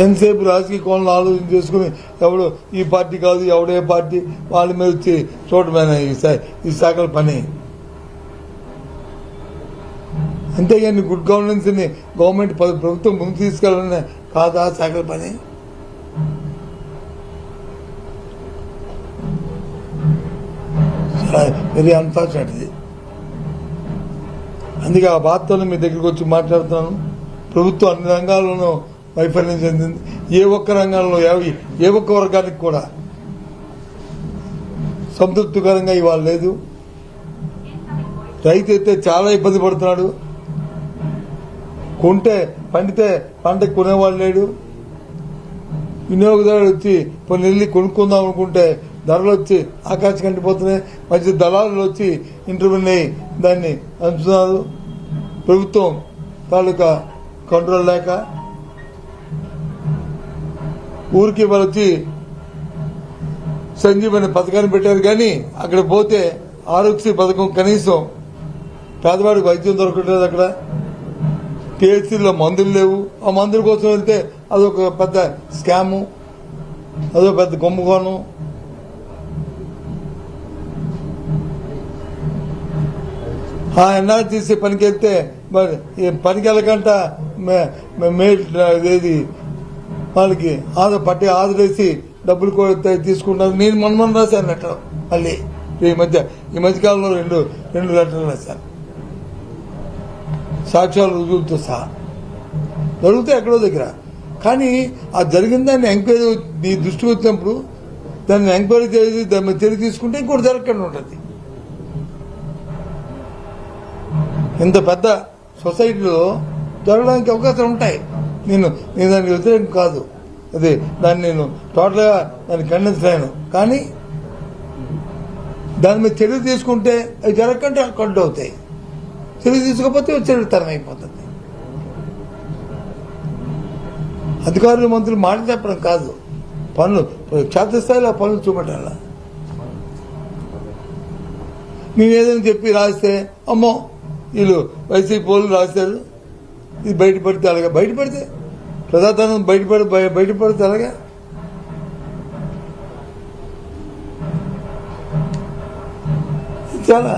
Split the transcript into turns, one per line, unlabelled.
ఎంతసేపు రాజకీయ కోణాలు ఆలోచన చేసుకుని ఎవడు ఈ పార్టీ కాదు ఎవడే పార్టీ వాళ్ళ మీద వచ్చి చూడమేనా ఈ శాఖల పని. అంతేగాని గుడ్ గవర్నెన్స్ ని గవర్నమెంట్ ప్రభుత్వం ముందు తీసుకెళ్ళాలనే కాదా శాఖల పని. వెరీ అన్ఫార్చునేట్ ఇది. అందుకే ఆ బాధతో మీ దగ్గరికి వచ్చి మాట్లాడుతున్నాను. ప్రభుత్వం అన్ని రంగాల్లోనూ వైఫల్యం చెందింది. ఏ ఒక్క రంగంలో ఏ ఒక్క వర్గానికి కూడా సంతృప్తికరంగా ఇవాళ లేదు. రైతు అయితే చాలా ఇబ్బంది పడుతున్నాడు. పండితే పంటకు కొనేవాళ్ళు లేడు. వినియోగదారుడు వచ్చి కొన్ని వెళ్ళి కొనుక్కుందాం అనుకుంటే ధరలు వచ్చి ఆకాశం కంటిపోతున్నాయి. మధ్య దళారులు వచ్చి ఇంటర్వ్యూని అయ్యి దాన్ని అంచుతున్నారు. ప్రభుత్వం తాలూకా కంట్రోల్ లేక ఊరికి వాళ్ళు వచ్చి సంజీవని పథకాన్ని పెట్టారు. కానీ అక్కడ పోతే ఆరోగ్యశ్రీ పథకం కనీసం పేదవాడికి వైద్యం దొరకట్లేదు. అక్కడ పిహెచ్సిలో మందులు లేవు. ఆ మందుల కోసం వెళ్తే అదొక పెద్ద స్కాము, అదొక పెద్ద కుంభకోణం. ఆ ఎన్ఆర్టీసీ పనికి వెళ్తే మరి పనికి వెళ్ళకంట ఏది వాళ్ళకి ఆదరేసి డబ్బులు కూడా తీసుకుంటారు. నేను మొన్న రాశాను లెటర్. మళ్ళీ ఈ మధ్యకాలంలో రెండు లెటర్లు రాశాను సాక్ష్యాలు రుజువులతో సహా. జరుగుతే ఎక్కడో దగ్గర. కానీ ఆ జరిగిన దాన్ని ఎంక్వైరీ నీ దృష్టికి వచ్చినప్పుడు దాన్ని ఎంక్వైరీ చేసి దాని మీద చర్య తీసుకుంటే ఇంకోటి జరగకుండా ఉంటుంది. ఇంత పెద్ద సొసైటీలో జరగడానికి అవకాశాలు ఉంటాయి. నేను దానికి వ్యతిరేకం కాదు. దాన్ని నేను టోటల్గా దాన్ని ఖండించలేను. కానీ దాని మీద చర్య తీసుకుంటే అవి జరగకంటే కట్ అవుతాయి. చర్య తీసుకోకపోతే చర్యతరం అయిపోతుంది. అధికారులు మంత్రులు మాట చెప్పడం కాదు, పనులు క్షేత్రస్థాయిలో ఆ పనులు చూపెట్టాల. నేనేదైనా చెప్పి రాస్తే అమ్మో వీళ్ళు వైసీపీ వాళ్ళు రాశారు, ఇది బయటపడితే అలాగా. బయటపడితే ప్రజాధనం బయటపడితే అలాగా. చాలా